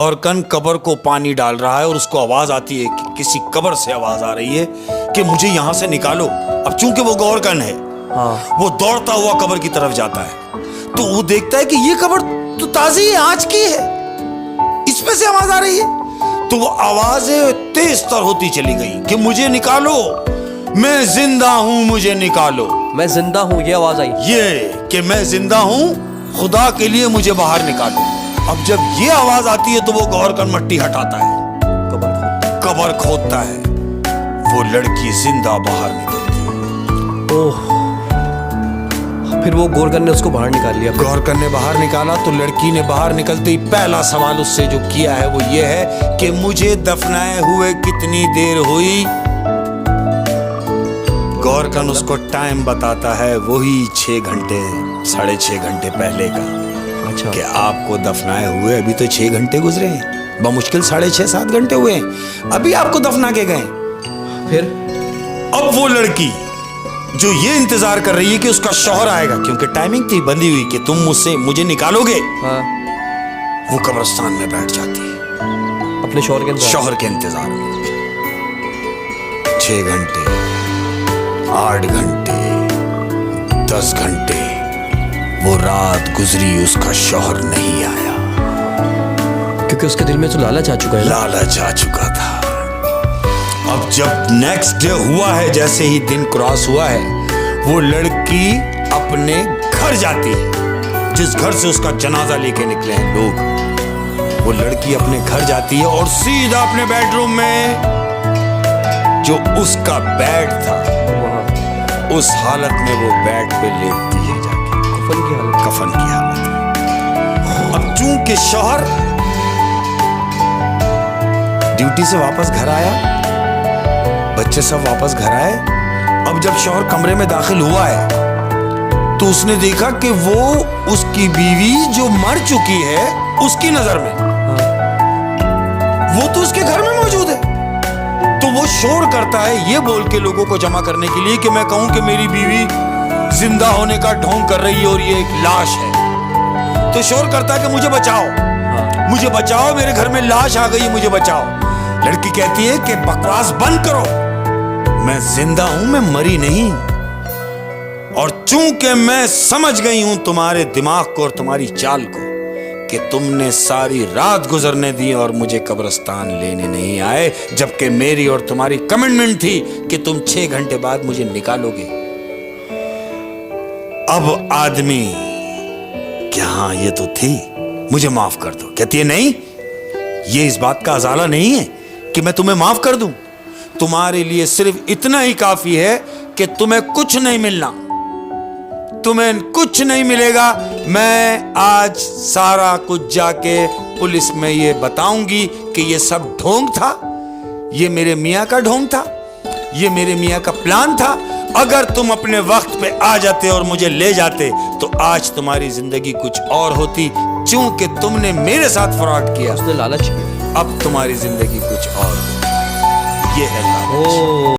गौरकन कब्र को पानी डाल रहा है और उसको आवाज आती है कि किसी कब्र से आवाज आ रही है कि मुझे यहां से निकालो। अब चूंकि वो गौरकन है, वो दौड़ता हुआ कब्र की तरफ जाता है तो वो देखता है कि ये कब्र तो ताजी है, आज की है, इसमें से आवाज आ रही है। तो वो आवाजें तेज तर होती चली गई कि मुझे निकालो, मैं जिंदा हूं, मुझे निकालो, मैं जिंदा हूं, ये आवाज आई। ये कि मैं जिंदा हूं, खुदा के लिए मुझे बाहर निकालो। अब जब ये आवाज आती है तो वो गौरकन मट्टी हटाता है, कब्र खोदता है, वो लड़की जिंदा बाहर निकलती है। ओह, फिर वो गौरकन ने उसको बाहर निकाल लिया। गौरकन ने बाहर निकाला तो लड़की ने बाहर निकलते ही पहला सवाल उससे जो किया है वो ये है कि मुझे दफनाए हुए कितनी देर हुई। गौरकन उसको टाइम बताता है, वही 6 घंटे 6.5 घंटे पहले का। अच्छा, कि आपको दफनाए हुए अभी तो 6 घंटे गुजरे हैं, बमुश्किल 6.5-7 घंटे हुए हैं, अभी आपको दफना के गए। फिर अब वो लड़की जो ये इंतजार कर रही है कि उसका शौहर आएगा, क्योंकि टाइमिंग थी बंधी हुई कि तुम मुझे निकालोगे, वो कब्रिस्तान में बैठ जाती है अपने शौहर के इंतजार में। 6 घंटे, 8 घंटे, 10 घंटे, वो रात गुजरी, उसका शौहर नहीं आया, क्योंकि उसके दिल में तो लालच आ चुका है। लालच आ चुका था। अब जब नेक्स्ट डे हुआ है, जैसे ही दिन क्रॉस हुआ है, वो लड़की अपने घर जाती है, जिस घर से उसका जनाजा लेके निकले हैं लोग। वो लड़की अपने घर जाती है और सीधा अपने बेडरूम में, जो उसका बेड था, उस हालत में वो बेड पे लेटती है जाके, कफन की हालत। अब चूंकि शौहर ड्यूटी से वापस घर आया, बच्चे सब वापस घर आए, अब जब शौहर कमरे में दाखिल हुआ है तो उसने देखा कि वो उसकी बीवी जो मर चुकी है उसकी नजर में, वो तो उसके घर में मौजूद है। तो वो शोर करता है ये बोल के लोगों को जमा करने के लिए कि मैं कहूं कि मेरी बीवी जिंदा होने का ढोंग कर रही है और ये एक लाश है। तो शोर करता है कि मुझे बचाओ, मुझे बचाओ, मेरे घर में लाश आ गई है, मुझे बचाओ। लड़की कहती है कि बकवास बंद करो, मैं जिंदा हूं, मैं मरी नहीं। और चूंकि मैं समझ गई हूं तुम्हारे दिमाग को और तुम्हारी चाल को कि तुमने सारी रात गुजरने दी और मुझे कब्रिस्तान लेने नहीं आए, जबकि मेरी और तुम्हारी कमिटमेंट थी कि तुम 6 घंटे बाद मुझे निकालोगे। अब आदमी क्या, हाँ ये तो थी, मुझे माफ कर दो। कहती है नहीं, ये इस बात का अजाला नहीं है कि मैं तुम्हें माफ कर दूं। तुम्हारे लिए सिर्फ इतना ही काफी है कि तुम्हें कुछ नहीं मिलना, तुम्हें कुछ नहीं मिलेगा। मैं आज सारा कुछ जाके पुलिस में ये बताऊंगी कि ये सब ढोंग था, ये मेरे मियाँ का ढोंग था, ये मेरे मियाँ का प्लान था। अगर तुम अपने वक्त पे आ जाते और मुझे ले जाते तो आज तुम्हारी जिंदगी कुछ और होती। चूंकि तुमने मेरे साथ फ्रॉड किया, उसने लालच किया, अब तुम्हारी जिंदगी कुछ और होती। ये है लालच।